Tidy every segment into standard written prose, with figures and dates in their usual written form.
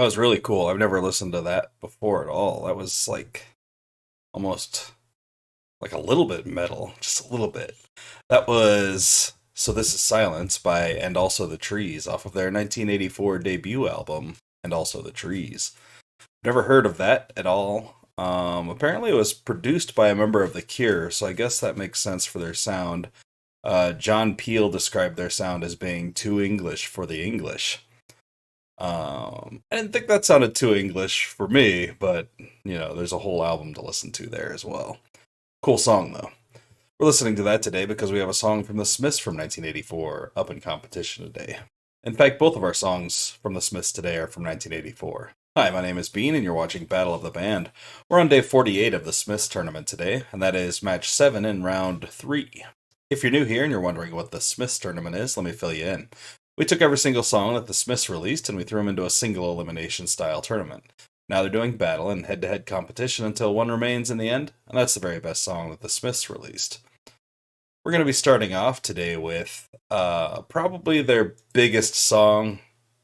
That was really cool. I've never listened to that before at all. That was like almost like a little bit metal, just a little bit. That was So This Is Silence by And Also the Trees off of their 1984 debut album, And Also the Trees. Never heard of that at all. Apparently, it was produced by a member of The Cure, so I guess that makes sense for their sound. John Peel described their sound as being too English for the English. I didn't think that sounded too English for me, but, there's a whole album to listen to there as well. Cool song, though. We're listening to that today because we have a song from the Smiths from 1984 up in competition today. In fact, both of our songs from the Smiths today are from 1984. Hi, my name is Bean, and you're watching Battle of the Band. We're on day 48 of the Smiths tournament today, and that is match 7 in round 3. If you're new here and you're wondering what the Smiths tournament is, let me fill you in. We took every single song that the Smiths released and we threw them into a single elimination style tournament. Now they're doing battle and head-to-head competition until one remains in the end, and that's the very best song that the Smiths released. We're going to be starting off today with probably their biggest song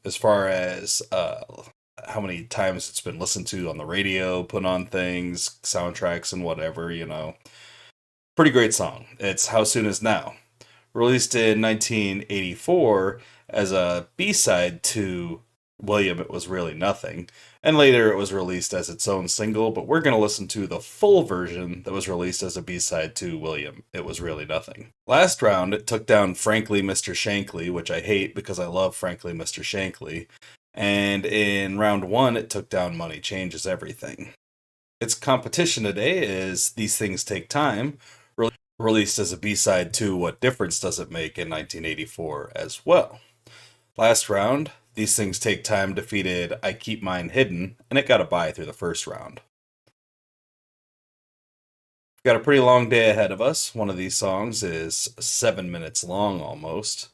as far as how many times it's been listened to on the radio, put on things, soundtracks, and whatever, Pretty great song. It's How Soon Is Now. Released in 1984 as a B-side to William, It Was Really Nothing. And later it was released as its own single, but we're going to listen to the full version that was released as a B-side to William, It Was Really Nothing. Last round, it took down Frankly Mr. Shankly, which I hate because I love Frankly Mr. Shankly. And in round 1, it took down Money Changes Everything. Its competition today is These Things Take Time, released as a B-side to What Difference Does It Make in 1984 as well. Last round, These Things Take Time defeated I Keep Mine Hidden, and it got a bye through the first round. We've got a pretty long day ahead of us. One of these songs is 7 minutes long almost,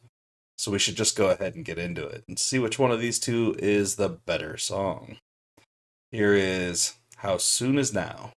so we should just go ahead and get into it and see which one of these two is the better song. Here is How Soon Is Now.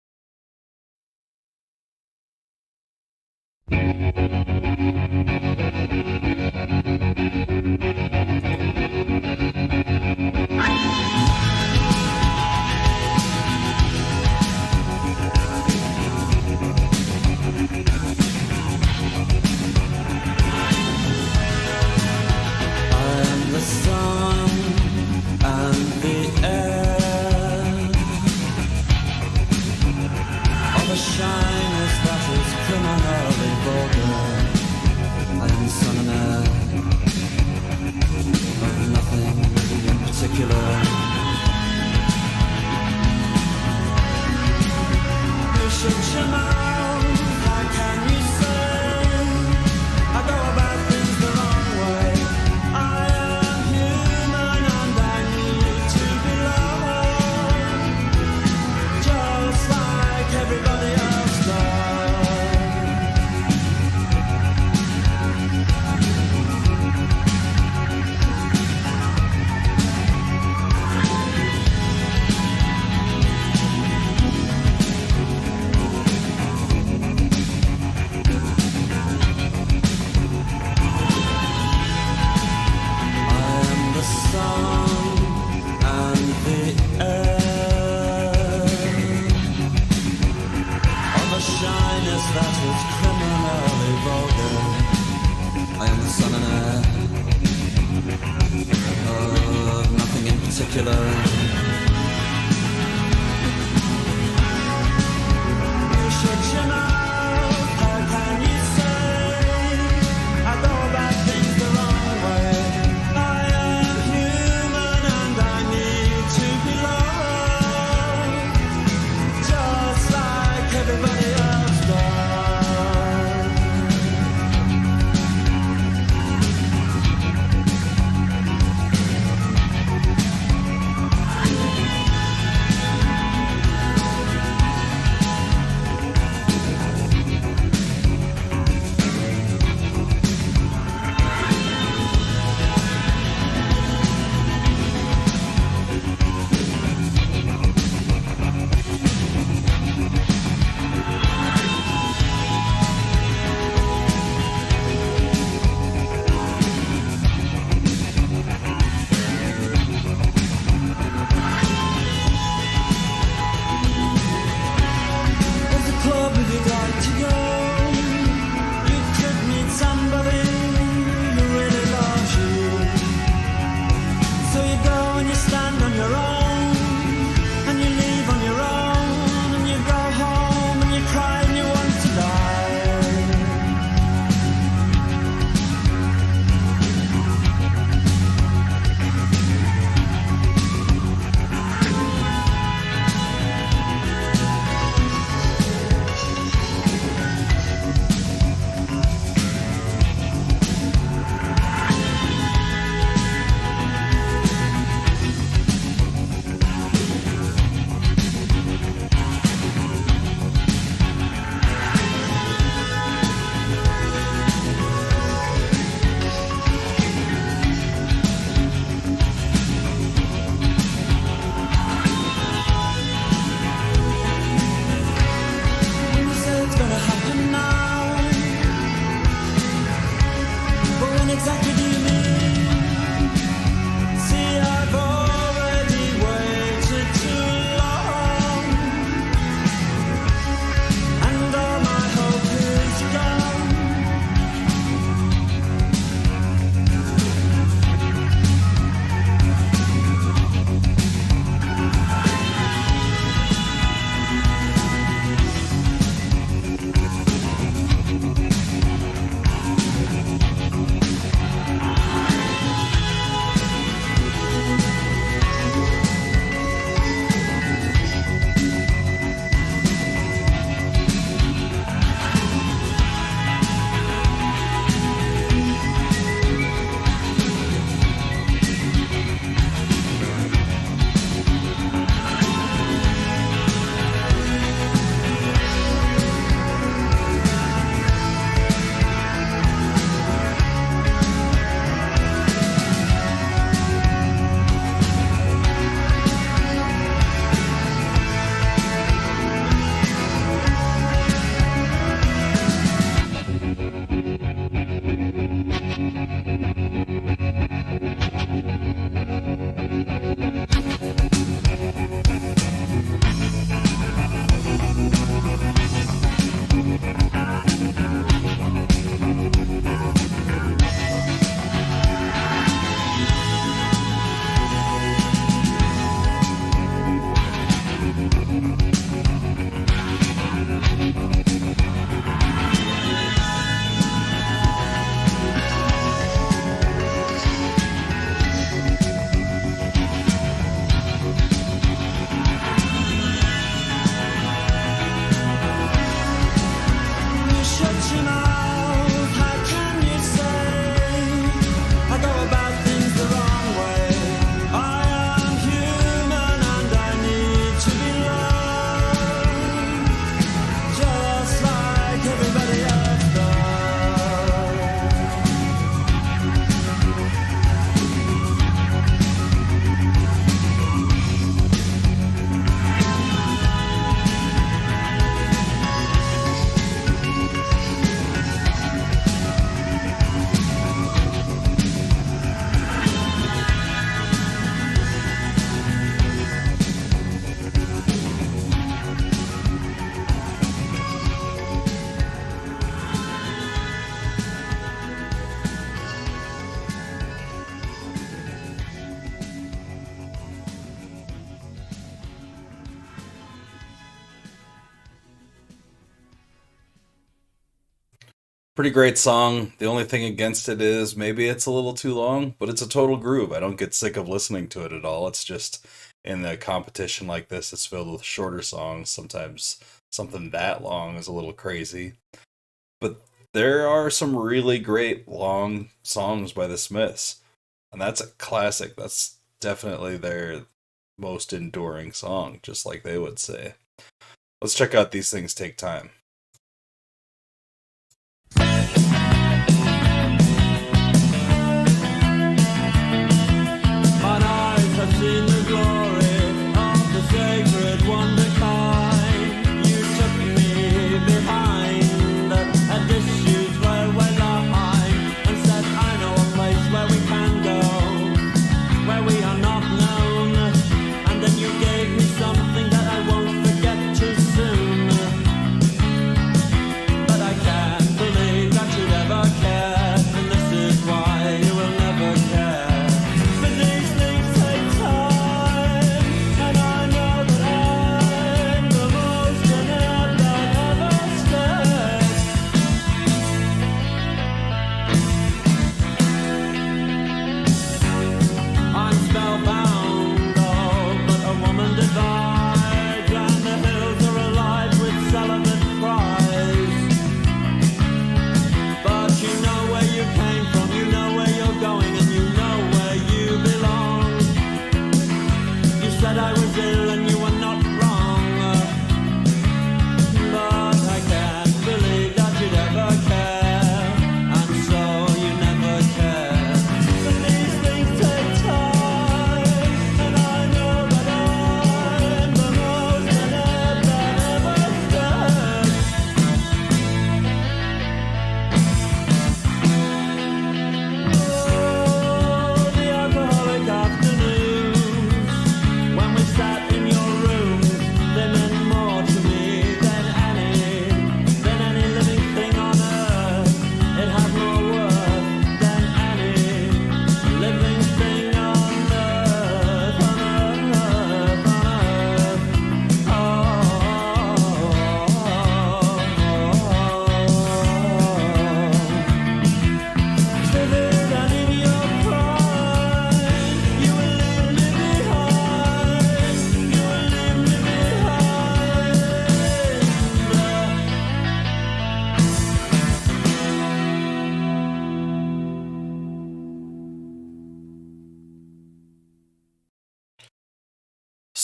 exactly do you mean? See, I've already waited too long, and all my hope is gone. Pretty great song. The only thing against it is maybe it's a little too long, but it's a total groove. I don't get sick of listening to it at all. It's just in a competition like this, it's filled with shorter songs. Sometimes something that long is a little crazy. But there are some really great long songs by the Smiths, and that's a classic. That's definitely their most enduring song, just like they would say. Let's check out These Things Take Time. Mine eyes have seen the glory of the sacred wonder kind. You took me behind at issues where we're lying, and said, I know a place where we can go, where we are not known. And then you gave me something that I won't forget too soon.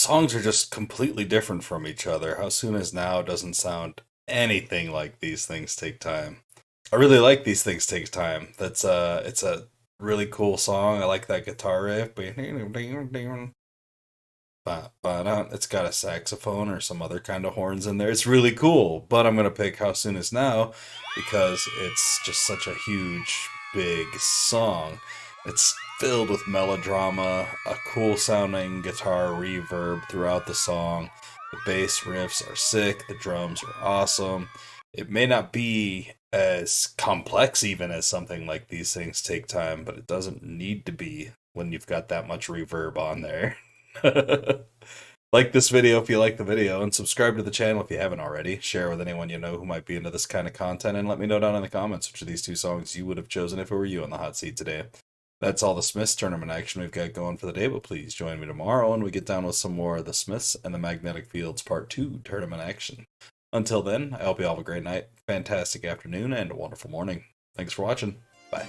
songs are just completely different from each other. How Soon Is Now doesn't sound anything like These Things Take Time. I really like These Things Take Time. It's a really cool song. I like that guitar riff. It's got a saxophone or some other kind of horns in there. It's really cool, but I'm gonna pick How Soon Is Now because it's just such a huge, big song. It's filled with melodrama, a cool sounding guitar reverb throughout the song. The bass riffs are sick, the drums are awesome. It may not be as complex even as something like These Things Take Time, but it doesn't need to be when you've got that much reverb on there. Like this video if you like the video, and subscribe to the channel if you haven't already. Share with anyone you know who might be into this kind of content, and let me know down in the comments which of these two songs you would have chosen if it were you on the hot seat today. That's all the Smiths tournament action we've got going for the day, but please join me tomorrow when we get down with some more of the Smiths and the Magnetic Fields Part 2 tournament action. Until then, I hope you all have a great night, fantastic afternoon, and a wonderful morning. Thanks for watching. Bye.